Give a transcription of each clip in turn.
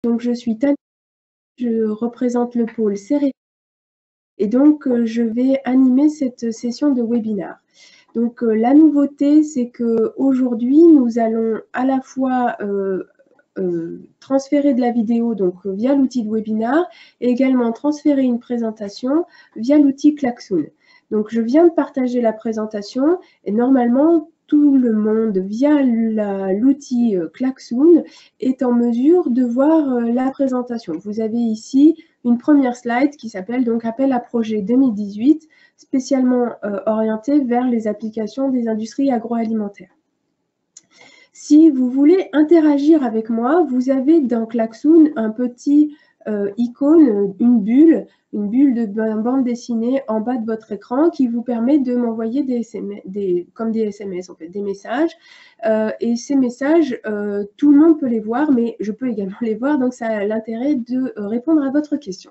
Donc, je suis Tania, je représente le pôle céréales et donc je vais animer cette session de webinaire. Donc, la nouveauté, c'est qu'aujourd'hui, nous allons à la fois transférer de la vidéo donc, via l'outil de webinaire et également transférer une présentation via l'outil Klaxoon. Donc, je viens de partager la présentation et normalement, tout le monde, via l'outil Klaxoon, est en mesure de voir la présentation. Vous avez ici une première slide qui s'appelle donc Appel à projet 2018, spécialement orienté vers les applications des industries agroalimentaires. Si vous voulez interagir avec moi, vous avez dans Klaxoon un petit icône, une bulle de bande dessinée en bas de votre écran qui vous permet de m'envoyer comme des SMS, en fait, des messages. Et ces messages, tout le monde peut les voir, mais je peux également les voir, donc ça a l'intérêt de répondre à votre question.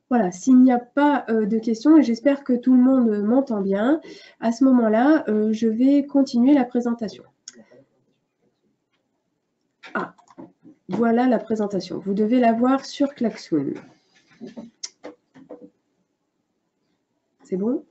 Voilà, s'il n'y a pas de questions, et j'espère que tout le monde m'entend bien, à ce moment-là, je vais continuer la présentation. Ah, voilà la présentation. Vous devez la voir sur Klaxoon. C'est bon?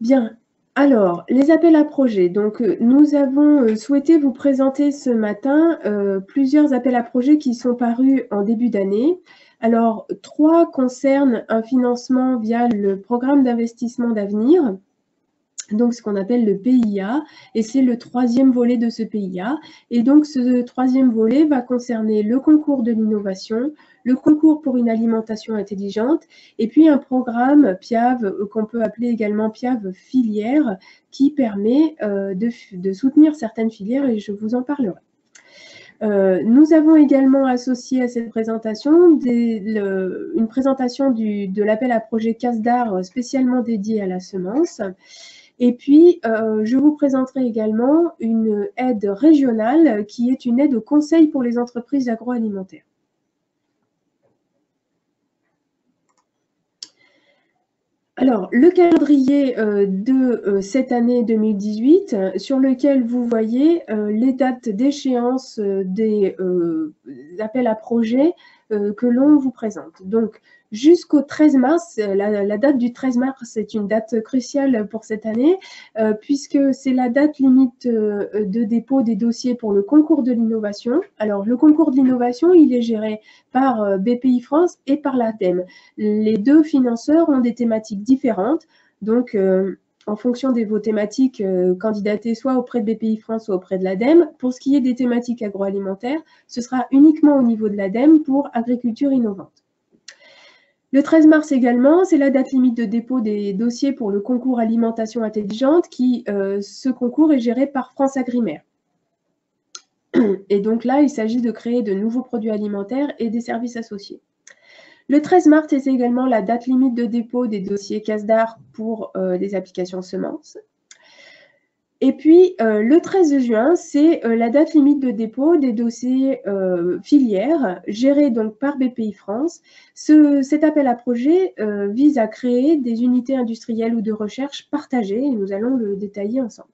Bien. Alors, les appels à projets. Donc, nous avons souhaité vous présenter ce matin plusieurs appels à projets qui sont parus en début d'année. Alors, 3 concernent un financement via le programme d'investissement d'avenir, donc ce qu'on appelle le PIA, et c'est le 3e volet de ce PIA. Et donc, ce 3e volet va concerner le concours de l'innovation, le concours pour une alimentation intelligente, et puis un programme PIAV, qu'on peut appeler également PIAV filière, qui permet de soutenir certaines filières, et je vous en parlerai. Nous avons également associé à cette présentation une présentation de l'appel à projet CASDAR spécialement dédié à la semence. Et puis, je vous présenterai également une aide régionale qui est une aide au conseil pour les entreprises agroalimentaires. Alors, le calendrier de cette année 2018, sur lequel vous voyez les dates d'échéance des appels à projets que l'on vous présente. Donc, jusqu'au 13 mars, la date du 13 mars est une date cruciale pour cette année, puisque c'est la date limite de dépôt des dossiers pour le concours de l'innovation. Alors, le concours de l'innovation, il est géré par BPI France et par l'ADEME. Les 2 financeurs ont des thématiques différentes, donc en fonction de vos thématiques, candidatez soit auprès de BPI France, soit auprès de l'ADEME. Pour ce qui est des thématiques agroalimentaires, ce sera uniquement au niveau de l'ADEME pour agriculture innovante. Le 13 mars également, c'est la date limite de dépôt des dossiers pour le concours alimentation intelligente, ce concours est géré par France Agrimaire. Et donc là, il s'agit de créer de nouveaux produits alimentaires et des services associés. Le 13 mars, c'est également la date limite de dépôt des dossiers CASDAR pour les applications semences. Et puis, le 13 juin, c'est la date limite de dépôt des dossiers filières gérés donc par BPI France. Cet appel à projet vise à créer des unités industrielles ou de recherche partagées, et nous allons le détailler ensemble.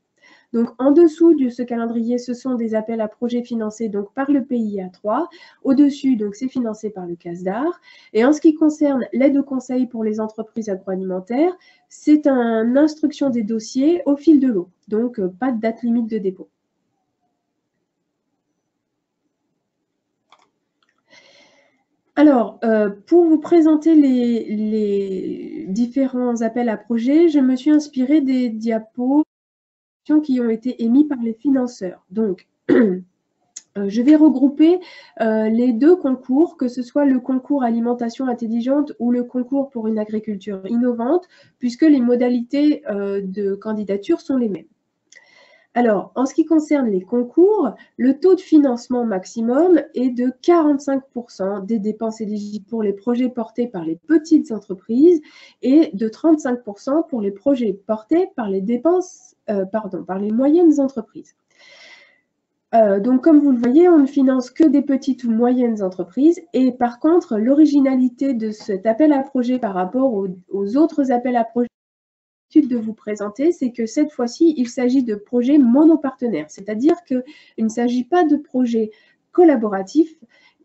Donc, en dessous de ce calendrier, ce sont des appels à projets financés donc, par le PIA 3. Au-dessus, donc, c'est financé par le CASDAR. Et en ce qui concerne l'aide au conseil pour les entreprises agroalimentaires, c'est une instruction des dossiers au fil de l'eau. Donc, pas de date limite de dépôt. Alors, pour vous présenter les différents appels à projets, je me suis inspirée des diapos qui ont été émis par les financeurs. Donc, je vais regrouper les 2 concours, que ce soit le concours alimentation intelligente ou le concours pour une agriculture innovante, puisque les modalités de candidature sont les mêmes. Alors, en ce qui concerne les concours, le taux de financement maximum est de 45% des dépenses éligibles pour les projets portés par les petites entreprises et de 35% pour les projets portés par les par les moyennes entreprises. Donc, comme vous le voyez, on ne finance que des petites ou moyennes entreprises. Et par contre, l'originalité de cet appel à projet par rapport aux autres appels à projet de vous présenter, c'est que cette fois-ci, il s'agit de projets monopartenaires, c'est-à-dire qu'il ne s'agit pas de projets collaboratifs.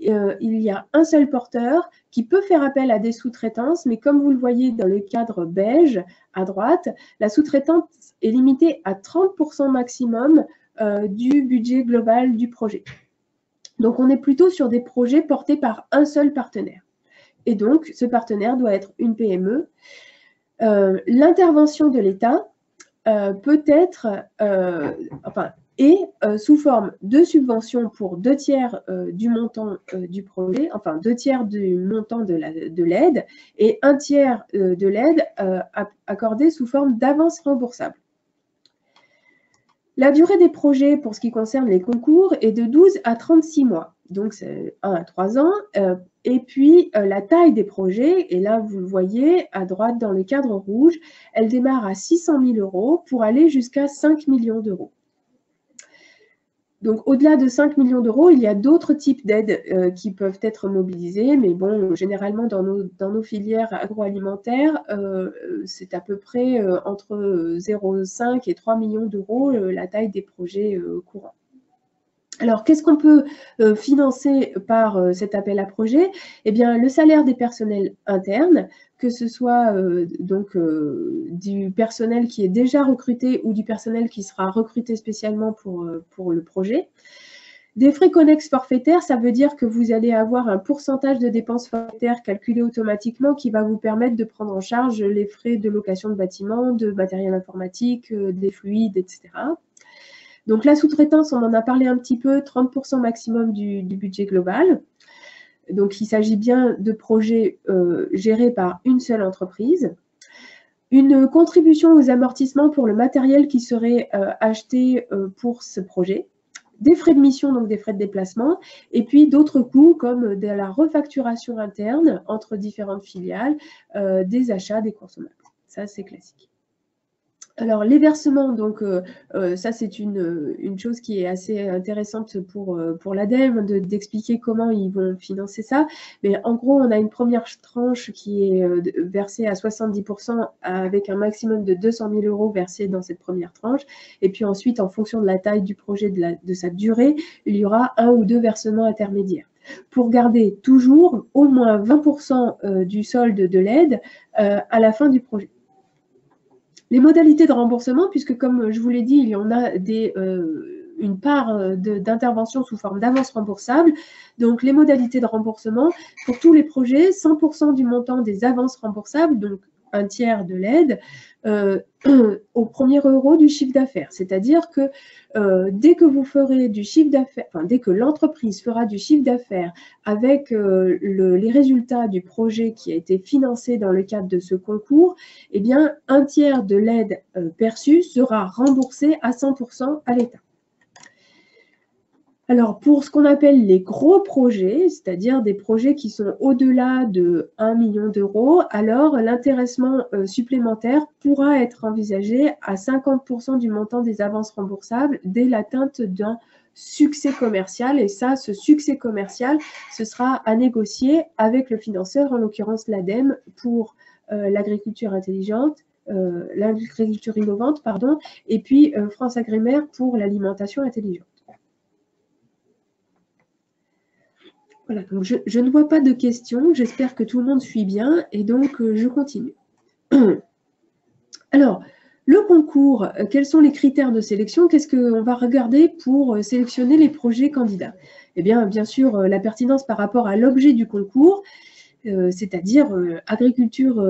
Il y a un seul porteur qui peut faire appel à des sous-traitances, mais comme vous le voyez dans le cadre beige à droite, la sous-traitance est limitée à 30% maximum du budget global du projet. Donc, on est plutôt sur des projets portés par un seul partenaire. Et donc, ce partenaire doit être une PME. L'intervention de l'État peut être, sous forme de subvention pour 2/3 du montant du projet, enfin 2/3 du montant de l'aide et 1/3 de l'aide accordée sous forme d'avance remboursable. La durée des projets pour ce qui concerne les concours est de 12 à 36 mois, donc c'est 1 à 3 ans. Et puis la taille des projets, et là vous le voyez à droite dans le cadre rouge, elle démarre à 600 000 € pour aller jusqu'à 5 millions d'euros. Donc, au-delà de 5 millions d'euros, il y a d'autres types d'aides qui peuvent être mobilisées, mais bon, généralement, dans nos filières agroalimentaires, c'est à peu près entre 0,5 et 3 millions d'euros la taille des projets courants. Alors, qu'est-ce qu'on peut financer par cet appel à projet? Eh bien, le salaire des personnels internes, que ce soit du personnel qui est déjà recruté ou du personnel qui sera recruté spécialement pour le projet. Des frais connexes forfaitaires, ça veut dire que vous allez avoir un pourcentage de dépenses forfaitaires calculé automatiquement qui va vous permettre de prendre en charge les frais de location de bâtiments, de matériel informatique, des fluides, etc. Donc la sous-traitance, on en a parlé un petit peu, 30% maximum du budget global. Donc il s'agit bien de projets gérés par une seule entreprise. Une contribution aux amortissements pour le matériel qui serait acheté pour ce projet. Des frais de mission, donc des frais de déplacement, et puis d'autres coûts comme de la refacturation interne entre différentes filiales, des achats, des consommables. Ça, c'est classique. Alors, les versements, donc ça, c'est une chose qui est assez intéressante pour l'ADEME, d'expliquer comment ils vont financer ça. Mais en gros, on a une première tranche qui est versée à 70% avec un maximum de 200 000 € versés dans cette première tranche. Et puis ensuite, en fonction de la taille du projet, de sa durée, il y aura un ou deux versements intermédiaires pour garder toujours au moins 20% du solde de l'aide à la fin du projet. Les modalités de remboursement, puisque comme je vous l'ai dit, il y en a une part d'intervention sous forme d'avance remboursable. Donc, les modalités de remboursement, pour tous les projets, 100% du montant des avances remboursables, donc 1/3 de l'aide, au premier euro du chiffre d'affaires. C'est-à-dire que dès que vous ferez du chiffre d'affaires, enfin, dès que l'entreprise fera du chiffre d'affaires avec les résultats du projet qui a été financé dans le cadre de ce concours, eh bien, 1/3 de l'aide perçue sera remboursée à 100% à l'État. Alors, pour ce qu'on appelle les gros projets, c'est-à-dire des projets qui sont au-delà de 1 million d'euros, alors l'intéressement supplémentaire pourra être envisagé à 50% du montant des avances remboursables dès l'atteinte d'un succès commercial. Et ça, ce succès commercial, ce sera à négocier avec le financeur, en l'occurrence l'ADEME, pour l'agriculture intelligente, l'agriculture innovante, pardon, et puis France Agrimer pour l'alimentation intelligente. Voilà, donc je ne vois pas de questions, j'espère que tout le monde suit bien, et donc je continue. Alors, le concours, quels sont les critères de sélection? Qu'est-ce qu'on va regarder pour sélectionner les projets candidats? Eh bien sûr, la pertinence par rapport à l'objet du concours, c'est-à-dire agriculture.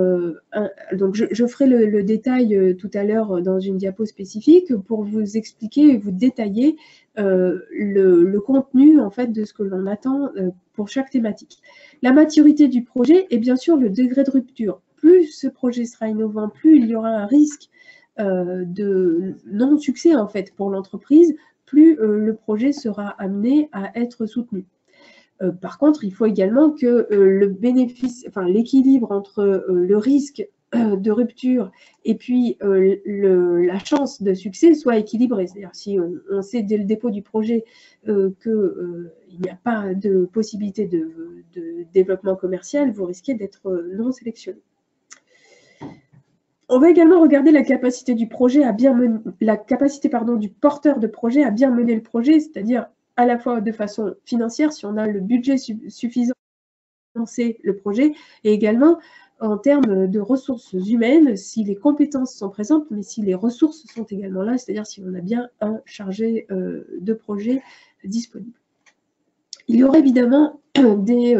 Donc, je ferai le détail tout à l'heure dans une diapo spécifique pour vous expliquer et vous détailler le contenu en fait de ce que l'on attend pour chaque thématique. La maturité du projet et bien sûr le degré de rupture. Plus ce projet sera innovant, plus il y aura un risque de non-succès en fait pour l'entreprise, plus le projet sera amené à être soutenu. Par contre, il faut également que le bénéfice, enfin l'équilibre entre le risque de rupture et puis la chance de succès soit équilibré. C'est-à-dire si on sait dès le dépôt du projet qu'il n'y a pas de possibilité de développement commercial, vous risquez d'être non sélectionné. On va également regarder la capacité du projet à bien mener, la capacité du porteur de projet à bien mener le projet, c'est-à-dire à la fois de façon financière, si on a le budget suffisant pour lancer le projet, et également en termes de ressources humaines, si les compétences sont présentes, mais si les ressources sont également là, c'est-à-dire si on a bien un chargé de projet disponible. Il y aura évidemment des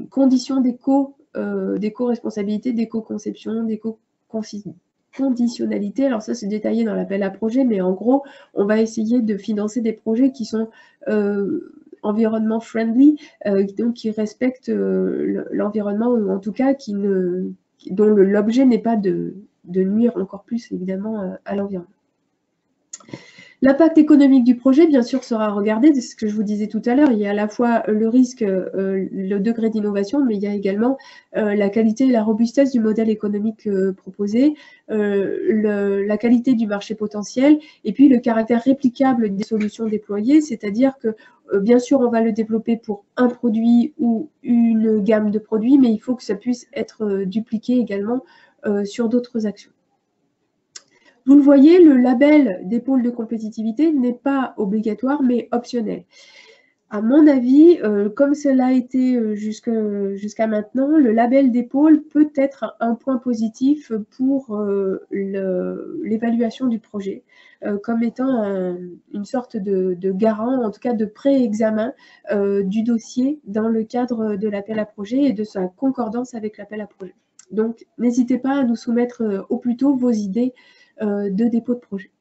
conditions d'éco-responsabilité, d'éco-conception, d'éco-conditionnalité. Alors ça, c'est détaillé dans l'appel à projet, mais en gros, on va essayer de financer des projets qui sont environnement friendly, donc qui respectent l'environnement, ou en tout cas dont l'objet n'est pas de nuire encore plus évidemment à l'environnement. L'impact économique du projet, bien sûr, sera regardé. C'est ce que je vous disais tout à l'heure. Il y a à la fois le risque, le degré d'innovation, mais il y a également la qualité et la robustesse du modèle économique proposé, la qualité du marché potentiel, et puis le caractère réplicable des solutions déployées, c'est-à-dire que, bien sûr, on va le développer pour un produit ou une gamme de produits, mais il faut que ça puisse être dupliqué également sur d'autres actions. Vous le voyez, le label des pôles de compétitivité n'est pas obligatoire, mais optionnel. À mon avis, comme cela a été jusqu'à maintenant, le label des pôles peut être un point positif pour l'évaluation du projet, comme étant une sorte de garant, en tout cas de pré-examen du dossier dans le cadre de l'appel à projet et de sa concordance avec l'appel à projet. Donc, n'hésitez pas à nous soumettre au plus tôt vos idées de dépôt de projet.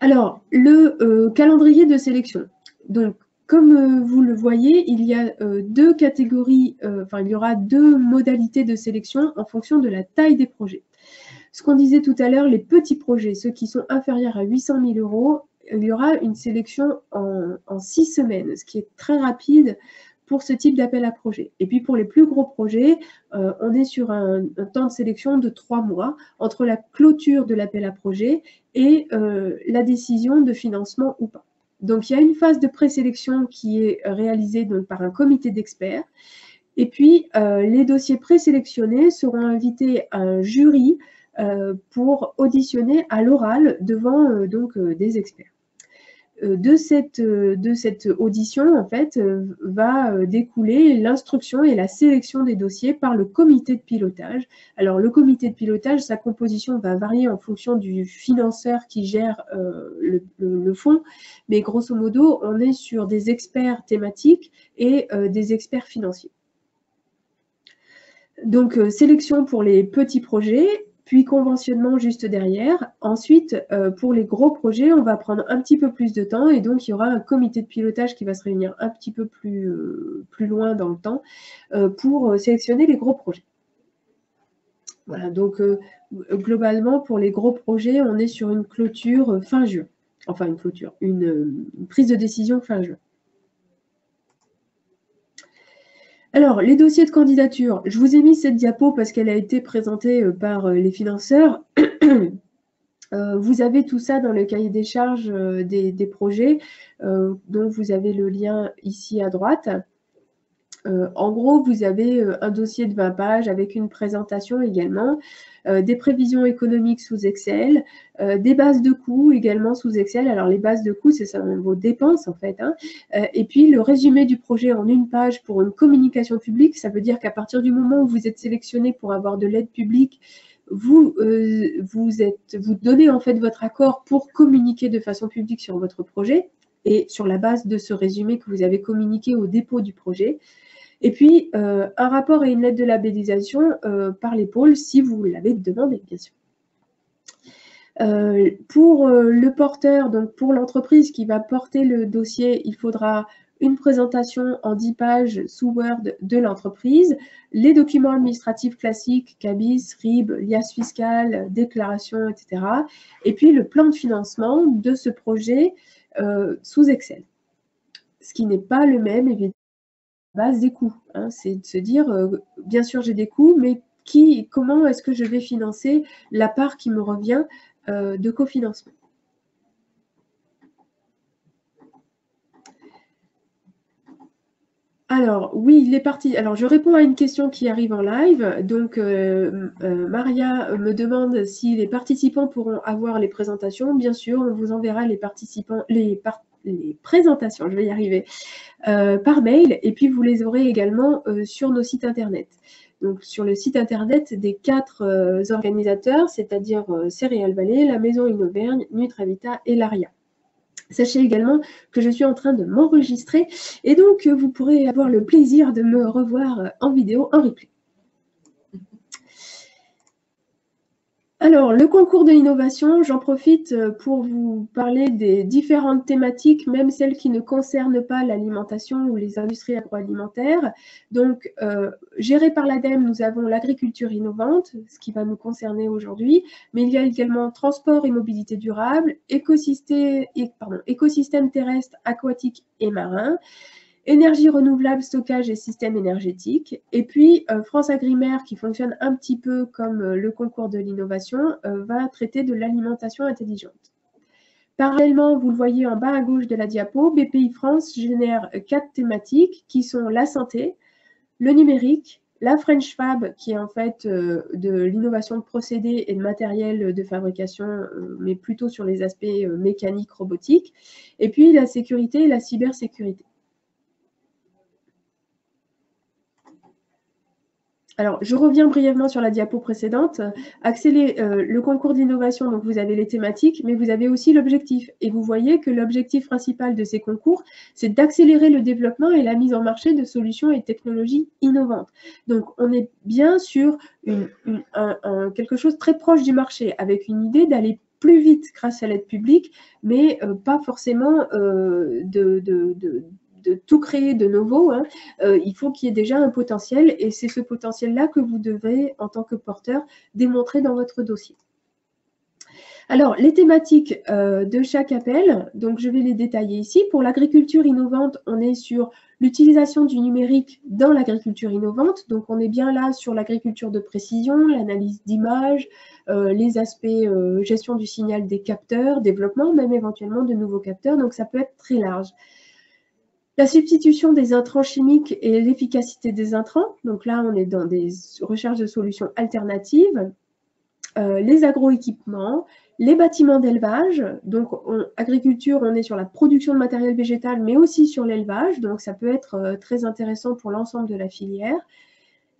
Alors, le calendrier de sélection. Donc, comme vous le voyez, il y a deux catégories, il y aura deux modalités de sélection en fonction de la taille des projets. Ce qu'on disait tout à l'heure, les petits projets, ceux qui sont inférieurs à 800 000 €, il y aura une sélection en 6 semaines, ce qui est très rapide pour ce type d'appel à projet. Et puis pour les plus gros projets, on est sur un temps de sélection de 3 mois entre la clôture de l'appel à projet et la décision de financement ou pas. Donc il y a une phase de présélection qui est réalisée donc, par un comité d'experts. Et puis les dossiers présélectionnés seront invités à un jury pour auditionner à l'oral devant des experts. De cette audition, en fait, va découler l'instruction et la sélection des dossiers par le comité de pilotage. Alors, le comité de pilotage, sa composition va varier en fonction du financeur qui gère le fonds, mais grosso modo, on est sur des experts thématiques et des experts financiers. Donc, sélection pour les petits projets, puis conventionnement juste derrière. Ensuite, pour les gros projets, on va prendre un petit peu plus de temps et donc il y aura un comité de pilotage qui va se réunir un petit peu plus loin dans le temps pour sélectionner les gros projets. Voilà, donc globalement, pour les gros projets, on est sur une clôture fin juin. Enfin, une clôture, une prise de décision fin juin. Alors, les dossiers de candidature, je vous ai mis cette diapo parce qu'elle a été présentée par les financeurs. Vous avez tout ça dans le cahier des charges des projets, dont vous avez le lien ici à droite. En gros, vous avez un dossier de 20 pages avec une présentation également, des prévisions économiques sous Excel, des bases de coûts également sous Excel. Alors, les bases de coûts, c'est ça, vos dépenses en fait. Hein. Et puis, le résumé du projet en une page pour une communication publique. Ça veut dire qu'à partir du moment où vous êtes sélectionné pour avoir de l'aide publique, vous donnez en fait votre accord pour communiquer de façon publique sur votre projet et sur la base de ce résumé que vous avez communiqué au dépôt du projet. Et puis, un rapport et une lettre de labellisation par les pôles, si vous l'avez demandé, bien sûr. Pour le porteur, donc pour l'entreprise qui va porter le dossier, il faudra une présentation en 10 pages sous Word de l'entreprise, les documents administratifs classiques, CABIS, RIB, liasse fiscale, déclaration, etc. Et puis le plan de financement de ce projet sous Excel. Ce qui n'est pas le même, évidemment, base des coûts. Hein, c'est de se dire, bien sûr, j'ai des coûts, mais comment est-ce que je vais financer la part qui me revient de cofinancement? Alors, oui, les parties. Alors, je réponds à une question qui arrive en live. Donc, Maria me demande si les participants pourront avoir les présentations. Bien sûr, on vous enverra les présentations, je vais y arriver, par mail. Et puis, vous les aurez également sur nos sites internet. Donc, sur le site internet des 4 organisateurs, c'est-à-dire Céréales Vallée, la Maison Inauvergne, Nutravita et l'ARIA. Sachez également que je suis en train de m'enregistrer et donc vous pourrez avoir le plaisir de me revoir en vidéo, en replay. Alors, le concours de l'innovation, j'en profite pour vous parler des différentes thématiques, même celles qui ne concernent pas l'alimentation ou les industries agroalimentaires. Donc, géré par l'ADEME, nous avons l'agriculture innovante, ce qui va nous concerner aujourd'hui, mais il y a également transport et mobilité durable, écosystème terrestre, aquatique et marin, énergie renouvelable, stockage et système énergétique. Et puis, France Agrimer, qui fonctionne un petit peu comme le concours de l'innovation, va traiter de l'alimentation intelligente. Parallèlement, vous le voyez en bas à gauche de la diapo, BPI France génère 4 thématiques qui sont la santé, le numérique, la French Fab, qui est en fait de l'innovation de procédés et de matériel de fabrication, mais plutôt sur les aspects mécaniques, robotiques, et puis la sécurité et la cybersécurité. Alors, je reviens brièvement sur la diapo précédente. Le concours d'innovation, donc vous avez les thématiques, mais vous avez aussi l'objectif. Et vous voyez que l'objectif principal de ces concours, c'est d'accélérer le développement et la mise en marché de solutions et technologies innovantes. Donc, on est bien sur quelque chose très proche du marché, avec une idée d'aller plus vite grâce à l'aide publique, mais pas forcément de tout créer de nouveau, hein. Il faut qu'il y ait déjà un potentiel et c'est ce potentiel-là que vous devez, en tant que porteur, démontrer dans votre dossier. Alors, les thématiques de chaque appel, donc je vais les détailler ici. Pour l'agriculture innovante, on est sur l'utilisation du numérique dans l'agriculture innovante. Donc, on est bien là sur l'agriculture de précision, l'analyse d'images, les aspects gestion du signal des capteurs, développement, même éventuellement de nouveaux capteurs. Donc, ça peut être très large. La substitution des intrants chimiques et l'efficacité des intrants. Donc là, on est dans des recherches de solutions alternatives. Les agroéquipements, les bâtiments d'élevage. Donc, agriculture, on est sur la production de matériel végétal, mais aussi sur l'élevage. Donc, ça peut être très intéressant pour l'ensemble de la filière.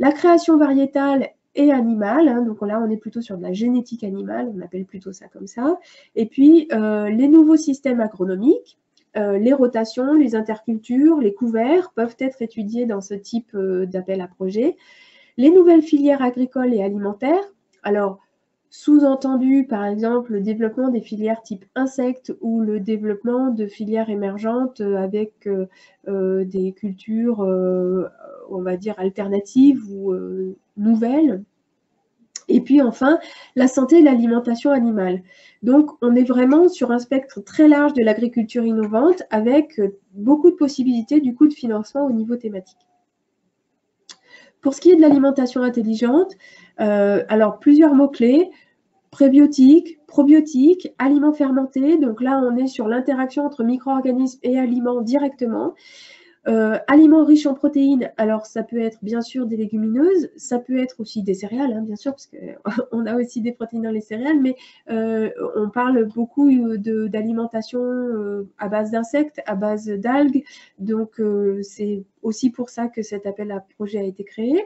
La création variétale et animale. Hein, donc là, on est plutôt sur de la génétique animale. On appelle plutôt ça comme ça. Et puis, les nouveaux systèmes agronomiques. Les rotations, les intercultures, les couverts peuvent être étudiés dans ce type d'appel à projet. Les nouvelles filières agricoles et alimentaires, alors sous-entendu par exemple le développement des filières type insectes ou le développement de filières émergentes avec des cultures, on va dire, alternatives ou nouvelles. Et puis enfin, la santé et l'alimentation animale. Donc, on est vraiment sur un spectre très large de l'agriculture innovante avec beaucoup de possibilités du coup de financement au niveau thématique. Pour ce qui est de l'alimentation intelligente, alors plusieurs mots-clés, prébiotiques, probiotiques, aliments fermentés. Donc là, on est sur l'interaction entre micro-organismes et aliments directement. Aliments riches en protéines, alors ça peut être bien sûr des légumineuses, ça peut être aussi des céréales, hein, bien sûr, parce qu'on a aussi des protéines dans les céréales, mais on parle beaucoup d'alimentation à base d'insectes, à base d'algues, donc c'est aussi pour ça que cet appel à projet a été créé.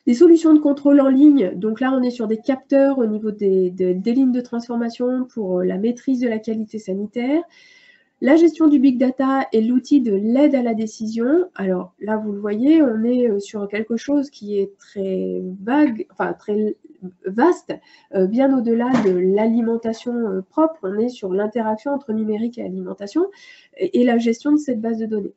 Des solutions de contrôle en ligne, donc là on est sur des capteurs au niveau des lignes de transformation pour la maîtrise de la qualité sanitaire. La gestion du big data est l'outil de l'aide à la décision. Alors là, vous le voyez, on est sur quelque chose qui est très vague, enfin très vaste, bien au-delà de l'alimentation propre. On est sur l'interaction entre numérique et alimentation et la gestion de cette base de données.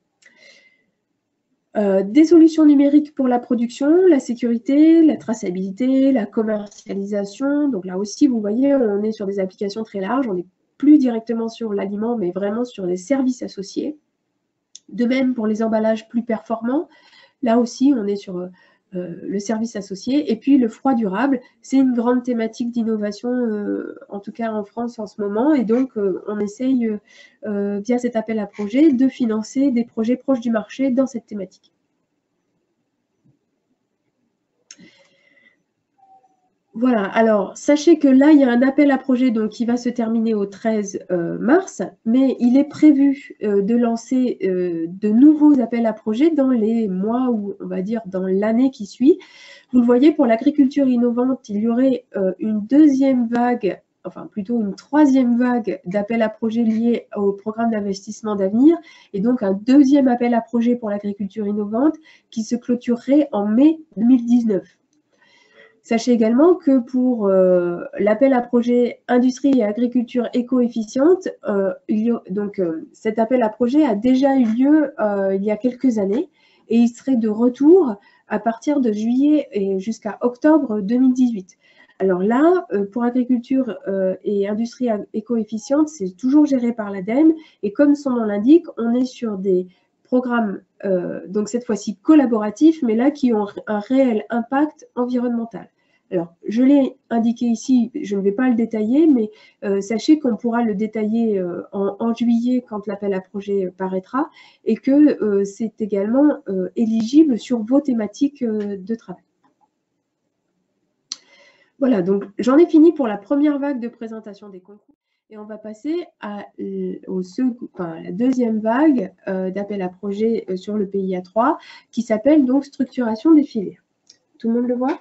Des solutions numériques pour la production, la sécurité, la traçabilité, la commercialisation. Donc là aussi, vous voyez, on est sur des applications très larges. On est plus directement sur l'aliment, mais vraiment sur les services associés. De même pour les emballages plus performants. Là aussi, on est sur le service associé. Et puis le froid durable, c'est une grande thématique d'innovation, en tout cas en France en ce moment. Et donc, on essaye, via cet appel à projet, de financer des projets proches du marché dans cette thématique. Voilà, alors sachez que là, il y a un appel à projet donc, qui va se terminer au 13 mars, mais il est prévu de lancer de nouveaux appels à projet dans les mois ou on va dire dans l'année qui suit. Vous le voyez, pour l'agriculture innovante, il y aurait une deuxième vague, enfin plutôt une troisième vague d'appels à projet liés au programme d'investissement d'avenir, et donc un deuxième appel à projet pour l'agriculture innovante qui se clôturerait en mai 2019. Sachez également que pour l'appel à projet industrie et agriculture éco-efficiente, cet appel à projet a déjà eu lieu il y a quelques années et il serait de retour à partir de juillet et jusqu'à octobre 2018. Alors là, pour agriculture et industrie éco-efficiente, c'est toujours géré par l'ADEME et comme son nom l'indique, on est sur des programmes, donc cette fois-ci collaboratifs, mais là qui ont un réel impact environnemental. Alors, je l'ai indiqué ici, je ne vais pas le détailler, mais sachez qu'on pourra le détailler en juillet quand l'appel à projet paraîtra et que c'est également éligible sur vos thématiques de travail. Voilà, donc j'en ai fini pour la première vague de présentation des concours et on va passer à la deuxième vague d'appel à projet sur le PIA 3 qui s'appelle donc structuration des filières. Tout le monde le voit ?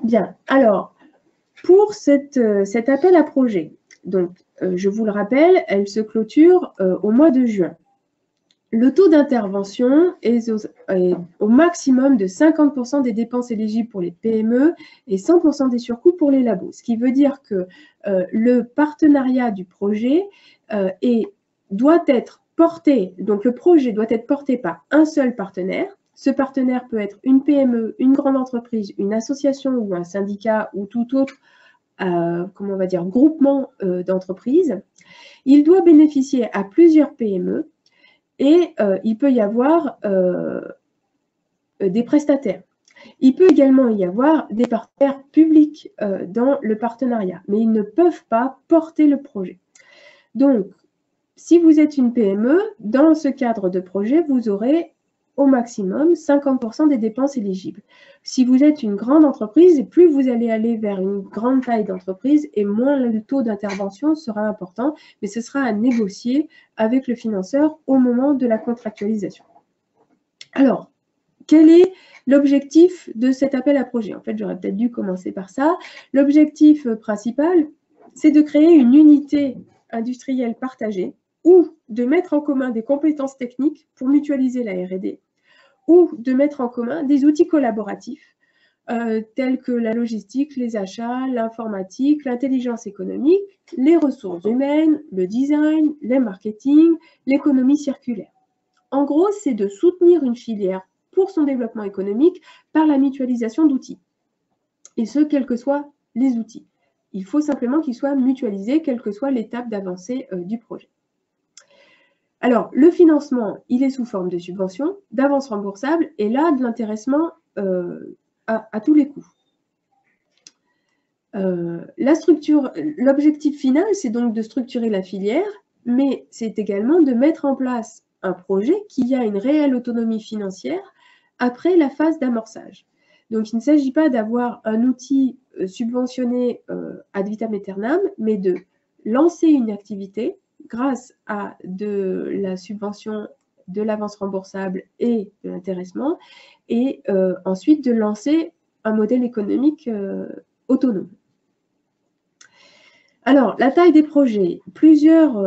Bien, alors, pour cet appel à projet, donc, je vous le rappelle, elle se clôture au mois de juin. Le taux d'intervention est au maximum de 50% des dépenses éligibles pour les PME et 100% des surcoûts pour les labos. Ce qui veut dire que le partenariat du projet doit être porté, donc le projet doit être porté par un seul partenaire. Ce partenaire peut être une PME, une grande entreprise, une association ou un syndicat ou tout autre comment on va dire, groupement d'entreprises. Il doit bénéficier à plusieurs PME et il peut y avoir des prestataires. Il peut également y avoir des partenaires publics dans le partenariat, mais ils ne peuvent pas porter le projet. Donc, si vous êtes une PME, dans ce cadre de projet, vous aurez au maximum 50% des dépenses éligibles. Si vous êtes une grande entreprise, plus vous allez aller vers une grande taille d'entreprise et moins le taux d'intervention sera important, mais ce sera à négocier avec le financeur au moment de la contractualisation. Alors, quel est l'objectif de cet appel à projet? En fait, j'aurais peut-être dû commencer par ça. L'objectif principal, c'est de créer une unité industrielle partagée ou de mettre en commun des compétences techniques pour mutualiser la R&D ou de mettre en commun des outils collaboratifs tels que la logistique, les achats, l'informatique, l'intelligence économique, les ressources humaines, le design, le marketing, l'économie circulaire. En gros, c'est de soutenir une filière pour son développement économique par la mutualisation d'outils. Et ce, quels que soient les outils. Il faut simplement qu'ils soient mutualisés, quelle que soit l'étape d'avancée du projet. Alors, le financement, il est sous forme de subvention, d'avance remboursable et là, de l'intéressement à tous les coups. L'objectif final, c'est donc de structurer la filière, mais c'est également de mettre en place un projet qui a une réelle autonomie financière après la phase d'amorçage. Donc, il ne s'agit pas d'avoir un outil subventionné ad vitam aeternam, mais de lancer une activité grâce à de la subvention, de l'avance remboursable et de l'intéressement, et ensuite de lancer un modèle économique autonome. Alors, la taille des projets, plusieurs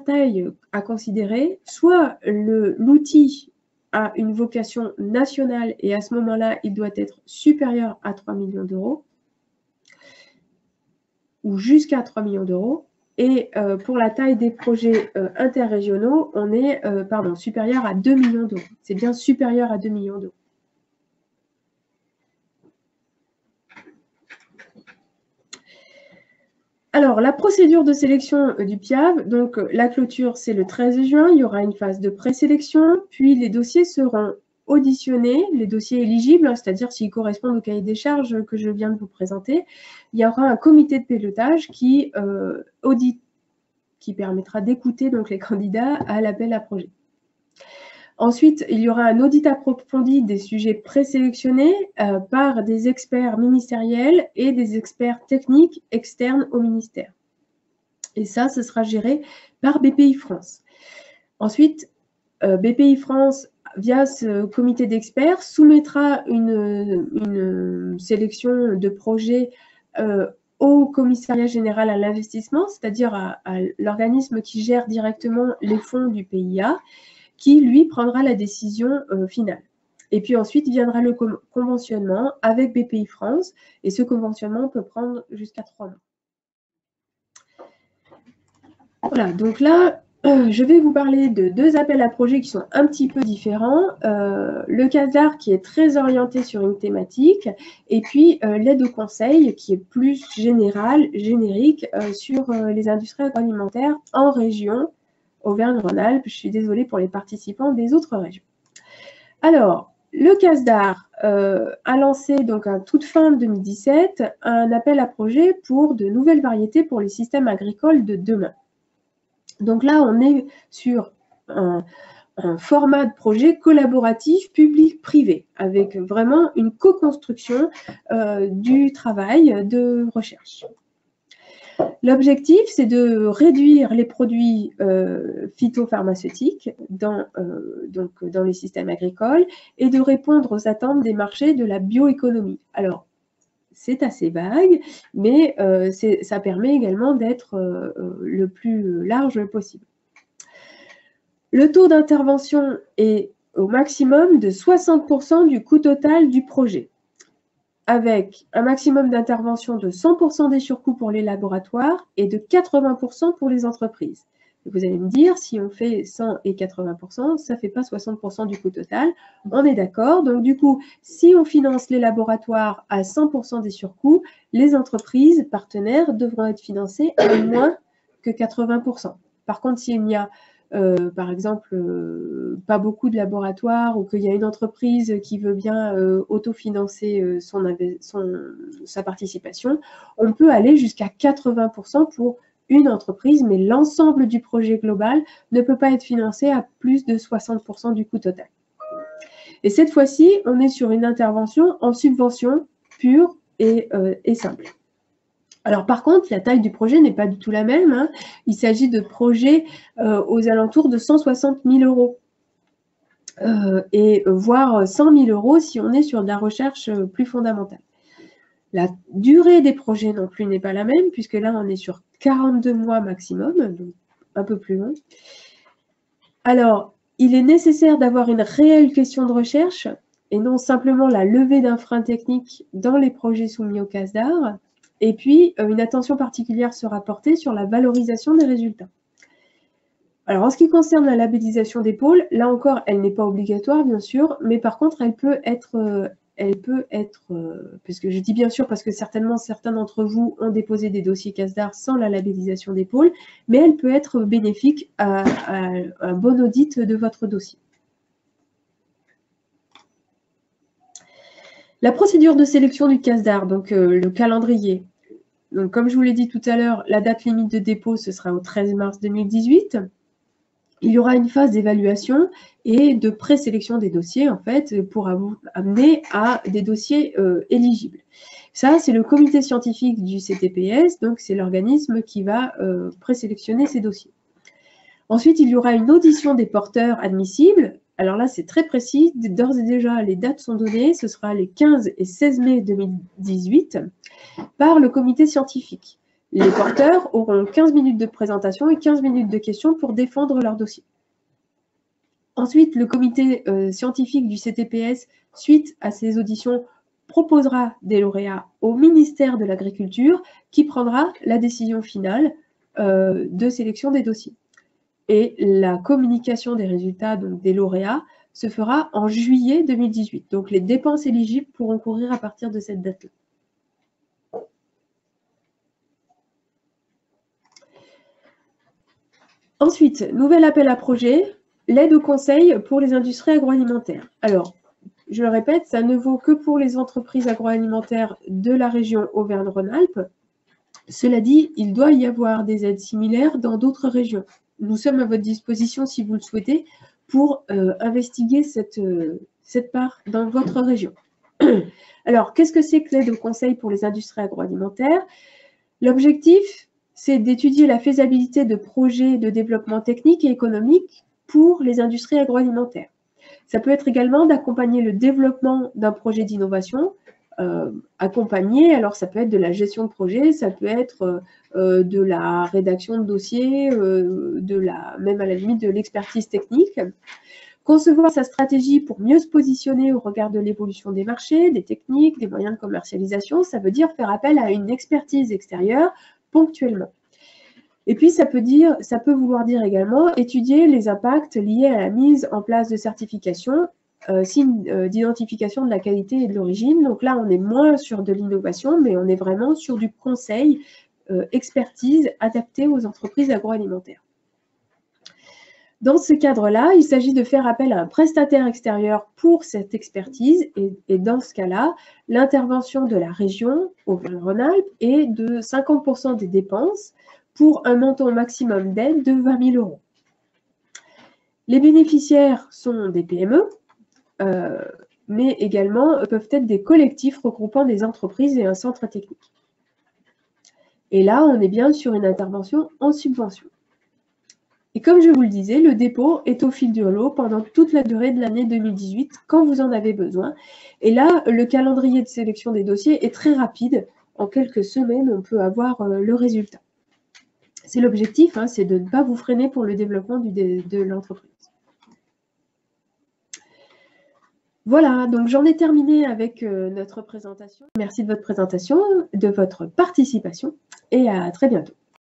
tailles à considérer. Soit l'outil a une vocation nationale et à ce moment-là, il doit être supérieur à 3 millions d'euros ou jusqu'à 3 millions d'euros. Et pour la taille des projets interrégionaux, on est supérieur à 2 millions d'euros. C'est bien supérieur à 2 millions d'euros. Alors, la procédure de sélection du PIAV, donc la clôture, c'est le 13 juin. Il y aura une phase de présélection, puis les dossiers seront auditionner les dossiers éligibles, c'est-à-dire s'ils correspondent au cahier des charges que je viens de vous présenter. Il y aura un comité de pilotage qui permettra d'écouter donc les candidats à l'appel à projet. Ensuite, il y aura un audit approfondi des sujets présélectionnés par des experts ministériels et des experts techniques externes au ministère. Et ça, ce sera géré par BPI France. Ensuite, BPI France, via ce comité d'experts, soumettra une sélection de projets au commissariat général à l'investissement, c'est-à-dire à l'organisme qui gère directement les fonds du PIA, qui, lui, prendra la décision finale. Et puis ensuite, viendra le conventionnement avec BPI France, et ce conventionnement peut prendre jusqu'à 3 mois. Voilà, donc là, je vais vous parler de 2 appels à projets qui sont un petit peu différents. Le CASDAR qui est très orienté sur une thématique, et puis l'aide au conseil qui est plus générique sur les industries agroalimentaires en région Auvergne-Rhône-Alpes. Je suis désolée pour les participants des autres régions. Alors, le CASDAR a lancé donc à toute fin 2017 un appel à projets pour de nouvelles variétés pour les systèmes agricoles de demain. Donc là, on est sur un format de projet collaboratif public-privé, avec vraiment une co-construction du travail de recherche. L'objectif, c'est de réduire les produits phytopharmaceutiques dans les systèmes agricoles et de répondre aux attentes des marchés de la bioéconomie. Alors, c'est assez vague, mais ça permet également d'être le plus large possible. Le taux d'intervention est au maximum de 60% du coût total du projet, avec un maximum d'intervention de 100% des surcoûts pour les laboratoires et de 80% pour les entreprises. Vous allez me dire, si on fait 100 et 80%, ça ne fait pas 60% du coût total. On est d'accord. Donc, du coup, si on finance les laboratoires à 100% des surcoûts, les entreprises partenaires devront être financées à moins que 80%. Par contre, s'il n'y a, par exemple, pas beaucoup de laboratoires ou qu'il y a une entreprise qui veut bien autofinancer sa participation, on peut aller jusqu'à 80% pour une entreprise, mais l'ensemble du projet global ne peut pas être financé à plus de 60% du coût total. Et cette fois-ci, on est sur une intervention en subvention pure et simple. Alors par contre, la taille du projet n'est pas du tout la même, hein. Il s'agit de projets aux alentours de 160 000 €, et voire 100 000 € si on est sur de la recherche plus fondamentale. La durée des projets non plus n'est pas la même, puisque là, on est sur 42 mois maximum, donc un peu plus long. Alors, il est nécessaire d'avoir une réelle question de recherche et non simplement la levée d'un frein technique dans les projets soumis au CASDAR. Et puis, une attention particulière sera portée sur la valorisation des résultats. Alors, en ce qui concerne la labellisation des pôles, là encore, elle n'est pas obligatoire, bien sûr, mais par contre, elle peut être, puisque je dis bien sûr parce que certainement certains d'entre vous ont déposé des dossiers CASDAR sans la labellisation des pôles, mais elle peut être bénéfique à un bon audit de votre dossier. La procédure de sélection du CASDAR, donc le calendrier. Donc, comme je vous l'ai dit tout à l'heure, la date limite de dépôt, ce sera au 13 mars 2018. Il y aura une phase d'évaluation et de présélection des dossiers, en fait, pour amener à des dossiers éligibles. Ça, c'est le comité scientifique du CTPS, donc c'est l'organisme qui va présélectionner ces dossiers. Ensuite, il y aura une audition des porteurs admissibles. Alors là, c'est très précis. D'ores et déjà, les dates sont données. Ce sera les 15 et 16 mai 2018 par le comité scientifique. Les porteurs auront 15 minutes de présentation et 15 minutes de questions pour défendre leur dossier. Ensuite, le comité scientifique du CTPS, suite à ces auditions, proposera des lauréats au ministère de l'Agriculture qui prendra la décision finale de sélection des dossiers. Et la communication des résultats donc des lauréats se fera en juillet 2018. Donc, les dépenses éligibles pourront courir à partir de cette date-là. Ensuite, nouvel appel à projet, l'aide au conseil pour les industries agroalimentaires. Alors, je le répète, ça ne vaut que pour les entreprises agroalimentaires de la région Auvergne-Rhône-Alpes. Cela dit, il doit y avoir des aides similaires dans d'autres régions. Nous sommes à votre disposition, si vous le souhaitez, pour investiguer cette part dans votre région. Alors, qu'est-ce que c'est que l'aide au conseil pour les industries agroalimentaires? L'objectif, c'est d'étudier la faisabilité de projets de développement technique et économique pour les industries agroalimentaires. Ça peut être également d'accompagner le développement d'un projet d'innovation. Accompagner, alors ça peut être de la gestion de projet, ça peut être de la rédaction de dossiers, même à la limite de l'expertise technique. Concevoir sa stratégie pour mieux se positionner au regard de l'évolution des marchés, des techniques, des moyens de commercialisation, ça veut dire faire appel à une expertise extérieure ponctuellement. Et puis, ça peut vouloir dire également étudier les impacts liés à la mise en place de certifications, signes d'identification de la qualité et de l'origine. Donc là, on est moins sur de l'innovation, mais on est vraiment sur du conseil, expertise adaptée aux entreprises agroalimentaires. Dans ce cadre-là, il s'agit de faire appel à un prestataire extérieur pour cette expertise et dans ce cas-là, l'intervention de la région Auvergne-Rhône-Alpes est de 50% des dépenses pour un montant maximum d'aide de 20 000 €. Les bénéficiaires sont des PME, mais également peuvent être des collectifs regroupant des entreprises et un centre technique. Et là, on est bien sur une intervention en subvention. Et comme je vous le disais, le dépôt est au fil de l'eau pendant toute la durée de l'année 2018, quand vous en avez besoin. Et là, le calendrier de sélection des dossiers est très rapide. En quelques semaines, on peut avoir le résultat. C'est l'objectif, hein, c'est de ne pas vous freiner pour le développement de l'entreprise. Voilà, donc j'en ai terminé avec notre présentation. Merci de votre présentation, de votre participation et à très bientôt.